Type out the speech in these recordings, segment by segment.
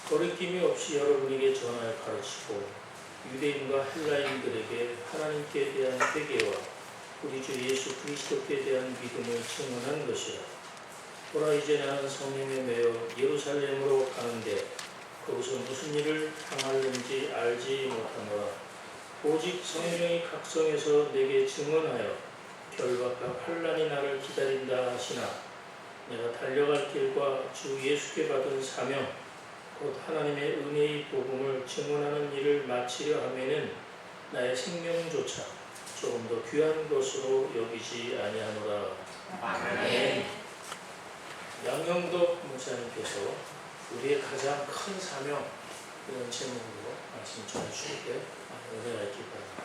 거리낌이 없이 여러분에게 전하여 가르치고 유대인과 헬라인들에게 하나님께 대한 회개와 우리 주 예수 그리스도께 대한 믿음을 증언한 것이라. 보라, 이제 나는 성령에 매여 예루살렘으로 가는데 거기서 무슨 일을 당할는지 알지 못하노라. 오직 성령이 각성해서 내게 증언하여 결박과 환난이 나를 기다린다 하시나, 내가 달려갈 길과 주 예수께 받은 사명 곧 하나님의 은혜의 복음을 증언하는 일을 마치려 하면은 나의 생명조차 조금 더 귀한 것으로 여기지 아니하노라. 아멘. 양영덕 목사님께서 우리의 가장 큰 사명, 이런 제목으로 말씀 전해 주실 때 은혜가 있길 바랍니다.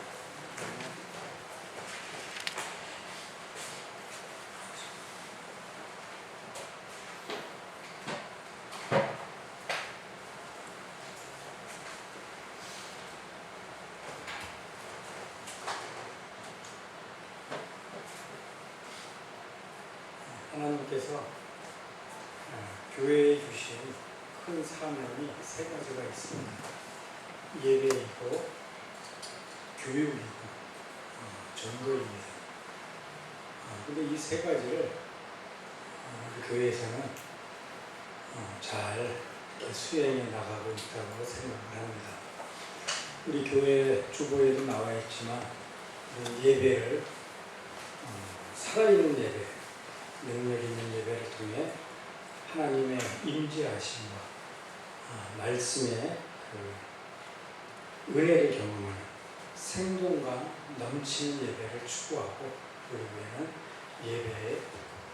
하나님께서 교회에 주신 큰 사명이 세 가지가 있습니다. 예배이고 교육이고 전도입니다. 근데 이 세 가지를 우리 교회에서는 잘 수행해 나가고 있다고 생각을 합니다. 우리 교회 주보에도 나와 있지만 예배를 살아있는 예배, 능력 있는 예배를 통해 하나님의 임재하심과 말씀의 은혜를 경험하는 생동감 넘치는 예배를 추구하고 우리 교회는 예배에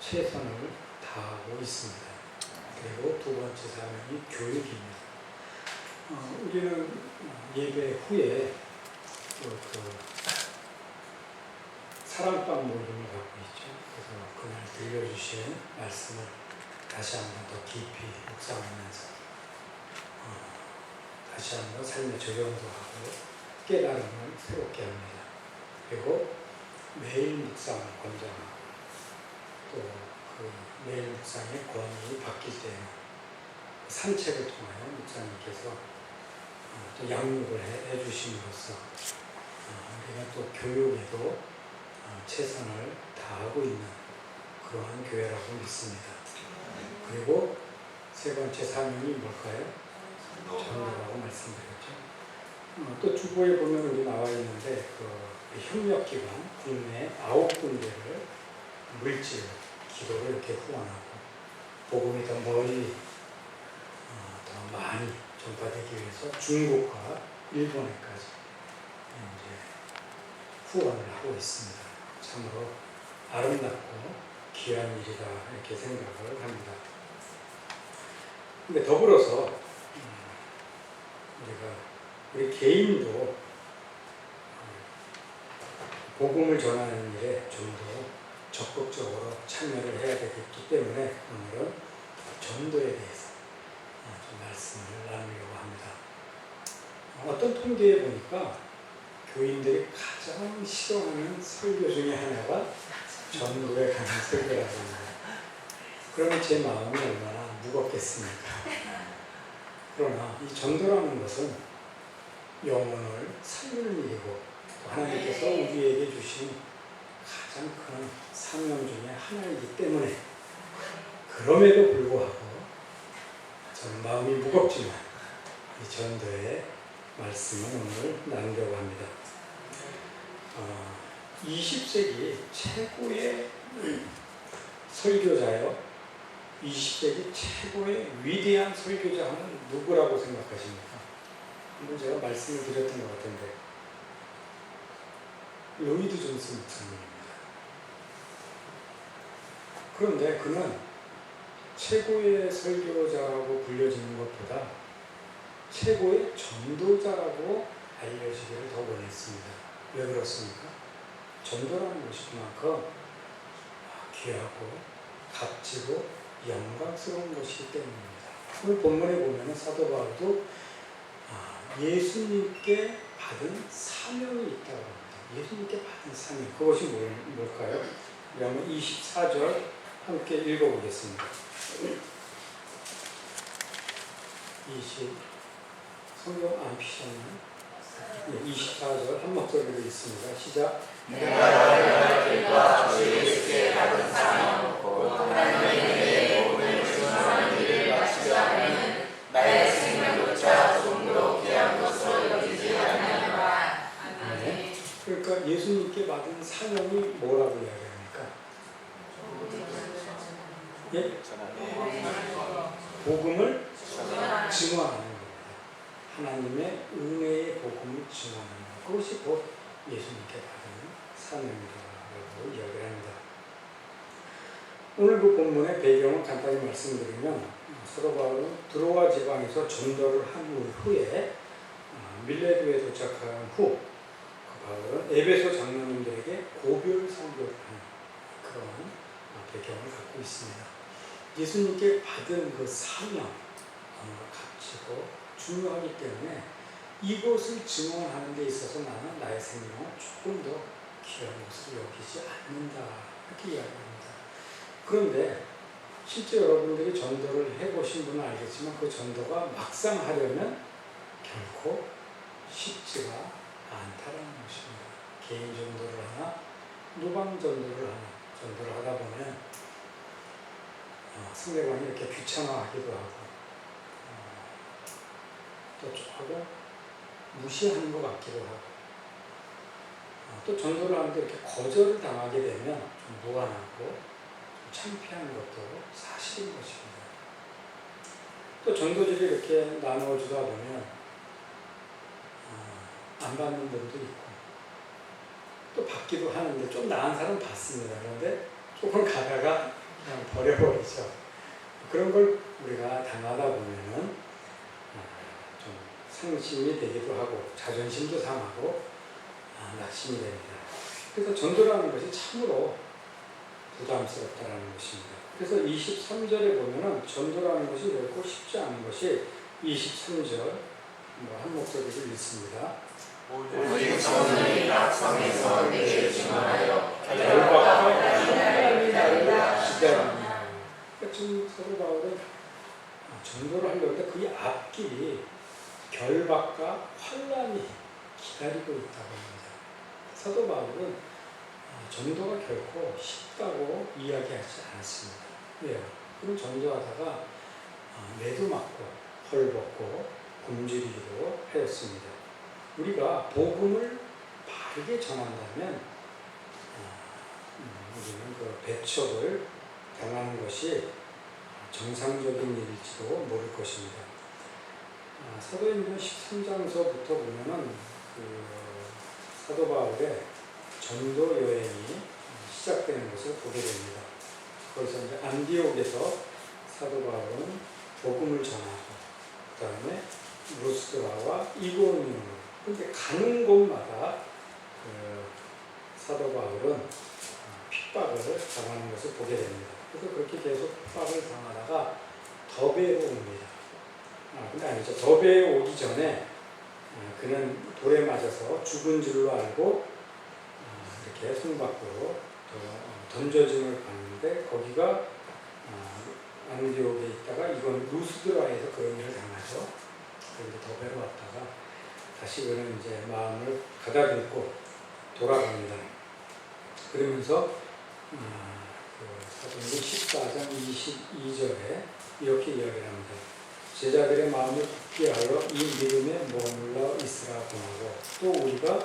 최선을 다하고 있습니다. 그리고 두 번째 사명이 교육입니다. 우리는 예배 후에 사랑방 모임을 갖고 있죠. 그래서 그날 들려주신 말씀을 다시 한번 더 깊이 묵상하면서 다시 한번 삶의 적용도 하고 깨달음을 새롭게 합니다. 그리고 매일 묵상을 권장하고 또 그 매일 묵상의 권위 바뀔 때는 산책을 통하여 목사님께서 또 양육을 해주심으로써 우리가 또 교육에도 최선을 다하고 있는 그러한 교회라고 믿습니다. 그리고 세 번째 사명이 뭘까요? 전도라고 말씀드렸죠. 또 주보에 보면 우리 나와 있는데 협력기관 국내 9군데를 물질, 기도를 이렇게 후원하고 복음이 더 멀리 더 많이 전파되기 위해서 중국과 일본에까지 후원을 하고 있습니다. 참으로 아름답고 귀한 일이다 이렇게 생각을 합니다. 근데 더불어서 우리 개인도 복음을 전하는 일에 좀 더 적극적으로 참여를 해야 되기 때문에 오늘은 전도에 대해서 좀 말씀을 나누려고 합니다. 어떤 통계에 보니까 교인들이 가장 싫어하는 설교 중에 하나가 전도에 관한 설교라고 합니다. 그러면 제 마음이 얼마나 무겁겠습니까? 그러나 이 전도라는 것은 영혼을 살리는 일이고 또 하나님께서 우리에게 주신 가장 큰 사명 중에 하나이기 때문에 그럼에도 불구하고 저는 마음이 무겁지만 이 전도의 말씀을 오늘 나누려고 합니다. 20세기 최고의 설교자요, 20세기 최고의 위대한 설교자는 누구라고 생각하십니까? 한번 제가 말씀을 드렸던 것 같은데 로이드 존스 목사님입니다. 그런데 그는 최고의 설교자라고 불려지는 것보다 최고의 전도자라고 알려지기를 더 원했습니다. 왜 그렇습니까? 전도라는 것이 그만큼 귀하고 값지고 영광스러운 것이기 때문입니다. 오늘 본문에 보면 사도 바울도 예수님께 받은 사명이 있다고 합니다. 예수님께 받은 사명, 그것이 뭘까요? 그러면 24절 함께 읽어보겠습니다. 성경 안 피셨나요? 24절 한 목소리로 있습니다. 시작. 내가 너희들과 주 예수께 받은 사명 곧 하나님의 복음을 증언하는 일을 마치지 않으면 나의 생명조차 종으로 귀한 것으로 여기지 않느니라. 네. 그러니까 예수님께 받은 사명이 뭐라고 이야기합니까? 예? 복음을 증언하는 겁니다. 하나님의 은혜의 복음을 증언하는 것. 그것이 곧 예수님께 받은 사명이라고 이야기를 합니다. 오늘 그 본문의 배경을 간단히 말씀드리면 사도 바울은 드로아 지방에서 전도를 한 후에 밀레도에 도착한 후 바울은 에베소 장로님들에게 고별 선교를 하는 그런 배경을 갖고 있습니다. 예수님께 받은 그 사명, 값지고 중요하기 때문에 이것을 증언하는 데 있어서 나는 나의 생명을 조금 더 귀한 것으로 여기지 않는다. 이렇게 이야기합니다. 그런데 실제 여러분들이 전도를 해보신 분은 알겠지만 그 전도가 막상 하려면 결코 쉽지가 않다는 것입니다. 개인 전도를 하나, 노방 전도를 하다 보면 상대방이 이렇게 귀찮아하기도 하고 또 조금 무시하는 것 같기도 하고 또 전도를 하는데 이렇게 거절을 당하게 되면 좀 무안하고 좀 창피한 것도 사실인 것입니다. 또 전도지를 이렇게 나누어주다 보면 안 받는 분도 있고 또 받기도 하는데 좀 나은 사람 받습니다. 그런데 조금 가다가 그냥 버려버리죠. 그런 걸 우리가 당하다 보면은 좀 상심이 되기도 하고 자존심도 상하고 낙심이 됩니다. 그래서 전도라는 것이 참으로 부담스럽다는 것입니다. 그래서 23절에 보면은 전도라는 것이 결코 쉽지 않은 것이 23절 한 목소리를 읽습니다. 오직 성령이 낙성해서 내게 증언하여 결박과 환난이 나를 기다립니다. 지금 사도 바울은 전도를 하려는데 그 앞길이 결박과 환난이 기다리고 있다고 합니다. 사도 바울은 전도가 결코 쉽다고 이야기하지 않았습니다. 왜요? 그럼 전도하다가 매도 맞고 헐벗고 굶주리기도 하였습니다. 우리가 복음을 바르게 전한다면 우리는 그 배척을 당하는 것이 정상적인 일일지도 모를 것입니다. 사도행전 13장서부터 보면은 그 사도 바울의 전도 여행이 시작되는 것을 보게 됩니다. 거기서 이제 안디옥에서 사도 바울은 복음을 전하고 그 다음에 루스드라와 이고니온으로 근데 가는 곳마다 그 사도 바울은 핍박을 당하는 것을 보게 됩니다. 그래서 그렇게 계속 핍박을 당하다가 더베로 옵니다. 근데 아니죠. 더베에 오기 전에 그는 돌에 맞아서 죽은 줄로 알고 이렇게 손 밖으로 던져짐을 받는데 거기가 안디옥에 있다가 이건 루스드라에서 그런 일을 당하죠. 그런데 더베로 왔다가 다시 그는 이제 마음을 가다듬고 돌아갑니다. 그러면서 사도행전 14장 22절에 이렇게 이야기를 합니다. 제자들의 마음을 굳게 하여 이 믿음에 머물러 있으라 권하고 또 우리가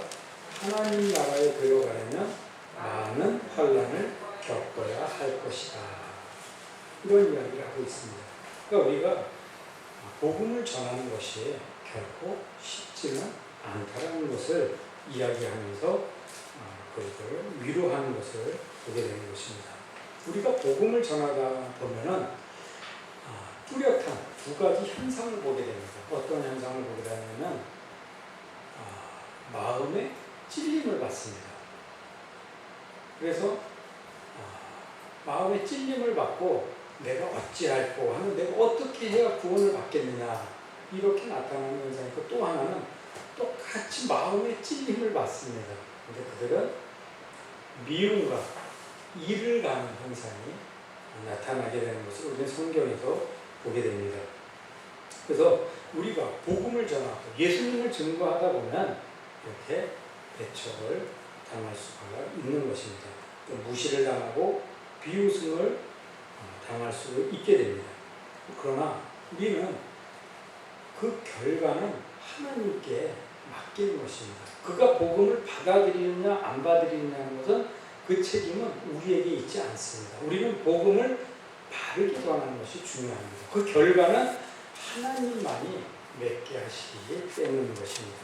하나님 나라에 들어가려면 많은 환난을 겪어야 할 것이다. 이런 이야기를 하고 있습니다. 그러니까 우리가 복음을 전하는 것이 결코 쉽지는 않다는 것을 이야기하면서 그것을 위로하는 것을 보게 되는 것입니다. 우리가 복음을 전하다 보면은 뚜렷한 두 가지 현상을 보게 됩니다. 어떤 현상을 보게 되냐면 마음의 찔림을 받습니다. 그래서 마음의 찔림을 받고 내가 어찌할꼬 하면 내가 어떻게 해야 구원을 받겠느냐 이렇게 나타나는 현상이고 또 하나는 똑같이 마음의 찔림을 받습니다. 근데 그들은 미움과 이를 가는 현상이 나타나게 되는 것을 우리는 성경에서 보게 됩니다. 그래서 우리가 복음을 전하고 예수님을 증거하다 보면 이렇게 배척을 당할 수가 있는 것입니다. 또 무시를 당하고 비웃음을 당할 수 있게 됩니다. 그러나 우리는 그 결과는 하나님께 맡기는 것입니다. 그가 복음을 받아들이느냐 안 받아들이느냐는 것은 그 책임은 우리에게 있지 않습니다. 우리는 복음을 바르게 전하는 것이 중요합니다. 그 결과는 하나님만이 맺게 하시기 때문인 것입니다.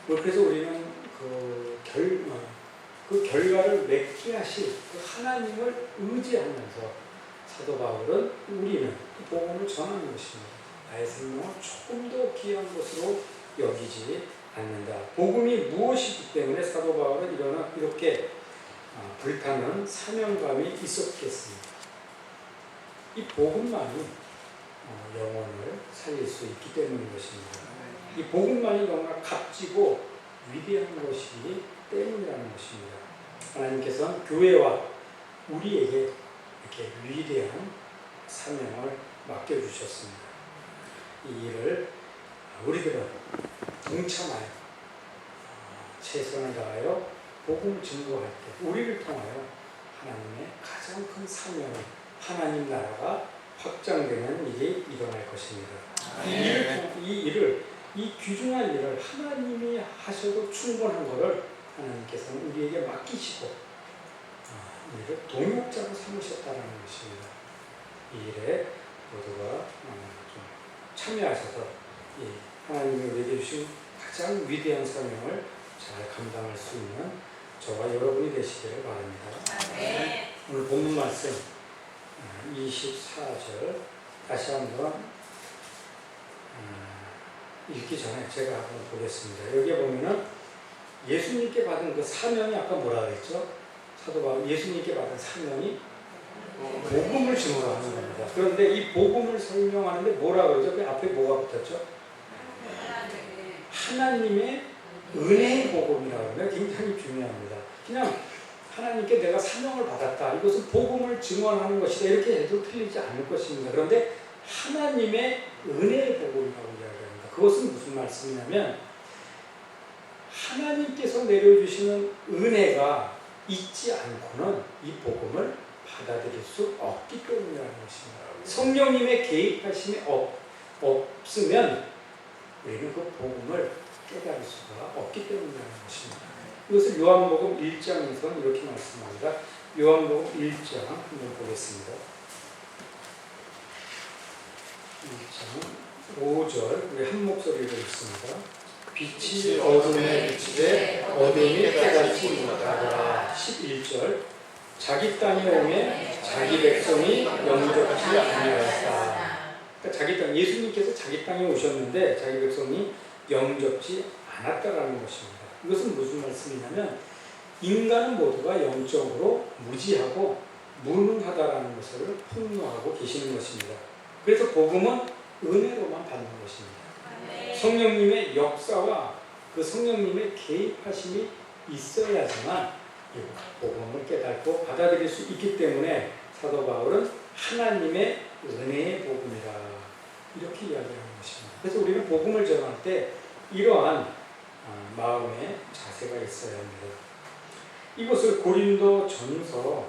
그래서 우리는 그 결과를 맺게 하실 그 하나님을 의지하면서 사도 바울은 우리는 그 복음을 전하는 것입니다. 나의 생명을 조금 더 귀한 것으로 여기지 않는다. 복음이 무엇이기 때문에 사도 바울은 이렇게 불타는 사명감이 있었겠습니다. 이 복음만이 영혼을 살릴 수 있기 때문인 것입니다. 이 복음만이 정말 값지고 위대한 것이기 때문이라는 것입니다. 하나님께서는 교회와 우리에게 이렇게 위대한 사명을 맡겨주셨습니다. 이 일을 우리들은 동참하여 최선을 다하여 복음을 증거할 때 우리를 통하여 하나님의 가장 큰 사명이 하나님 나라가 확장되는 일이 일어날 것입니다. 이 귀중한 일을 하나님이 하셔도 충분한 것을 하나님께서는 우리에게 맡기시고 우리를 동역자로 삼으셨다는 것입니다. 이 일에 모두가 좀 참여하셔서 하나님이 우리에게 주신 가장 위대한 사명을 잘 감당할 수 있는 저와 여러분이 되시기를 바랍니다. 오늘 본문 말씀 24절 다시 한번 읽기 전에 제가 한번 보겠습니다. 여기에 보면은 예수님께 받은 그 사명이 아까 뭐라 그랬죠? 사도 바울 예수님께 받은 사명이 복음을 증거하는 겁니다. 그런데 이 복음을 설명하는데 뭐라 그러죠? 그 앞에 뭐가 붙었죠? 하나님의 은혜의 복음이라고 하면 굉장히 중요합니다. 그냥 하나님께 내가 사명을 받았다. 이것은 복음을 증언하는 것이다. 이렇게 해도 틀리지 않을 것입니다. 그런데 하나님의 은혜의 복음이라고 이야기합니다. 그것은 무슨 말씀이냐면 하나님께서 내려주시는 은혜가 있지 않고는 이 복음을 받아들일 수 없기 때문이라는 것입니다. 성령님의 개입하심이 없으면 우리는 그 복음을 깨달을 수가 없기 때문이라는 것입니다. 이것을 요한복음 1장에서 이렇게 말씀합니다. 요한복음 1장 한번 보겠습니다. 1장 5절 우리 한 목소리로 읽습니다. 빛이 어둠에 비치되 어둠이 깨닫지 못하더라. 11절 자기 땅에 오매 자기 백성이 영접하지 아니하였다. 그러니까 자기 땅 예수님께서 자기 땅에 오셨는데 자기 백성이 영접지 않았다라는 것입니다. 이것은 무슨 말씀이냐면 인간은 모두가 영적으로 무지하고 무능하다라는 것을 폭로하고 계시는 것입니다. 그래서 복음은 은혜로만 받는 것입니다. 성령님의 역사와 그 성령님의 개입하심이 있어야지만 이 복음을 깨닫고 받아들일 수 있기 때문에 사도 바울은 하나님의 은혜의 복음이라 이렇게 이야기하는 것입니다. 그래서 우리는 복음을 전할 때 이러한 마음의 자세가 있어야 합니다. 이것을 고린도 전서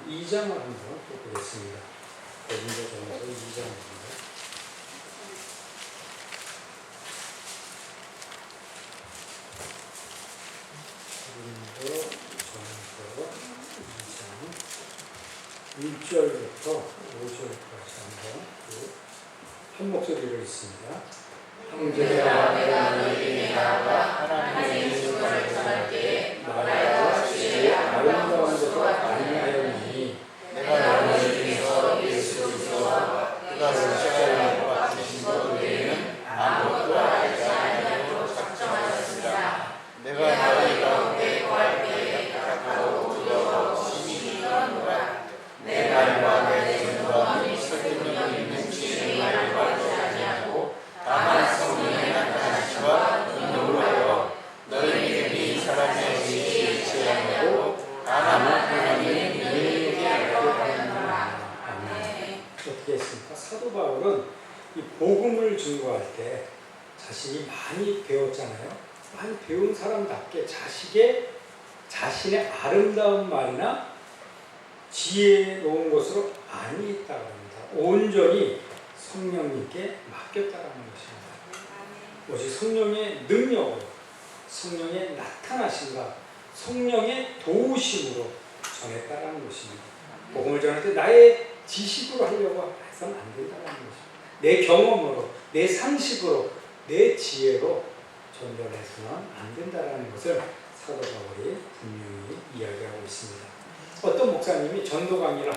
2장을 한번 또 보겠습니다. 고린도 전서 2장입니다. 고린도 전서 2장 1절부터 5절까지 한번 한 목소리로 있습니다. 형제들아 내가 너희에게 나아가 하나님의 말씀을 전할 때에 말과 지혜의 아름다운 것을 아니하였으니 내가 너희 중에서 예수 그리스도와 그가 십자가에 못 박히신 것 외에는 아무것도 알지 아니하고 작정하였습니다. 내가 너희 가운데 거할 때에 가까워 두려워 심히 떨었노라. 내 말과 내 전과 및 설득력 있는 지혜의 말과 하지 아니하고 다만 성령의 나타나심과 능력으로 하여 너희 믿음이 사람의 지혜에 있지 아니하고 다만 하나님의 은혜에 알게 하였노라. 어떻게 했습니까? 사도 바울은 이 복음을 증거할 때 자신이 많이 배웠잖아요. 많이 배운 사람답게 자신의 아름다운 말이나 지혜로운 것으로 아니했다고 합니다. 온전히 성령님께 맡겼다라는 것입니다. 오직 성령의 능력으로, 성령의 나타나심과 성령의 도우심으로 전했다라는 것입니다. 복음을 전할 때 나의 지식으로 하려고 해서는 안 된다는 것입니다. 내 경험으로, 내 상식으로, 내 지혜로 전달해서는 안 된다는 것을 사도 바울이 분명히 이야기하고 있습니다. 어떤 목사님이 전도 강의를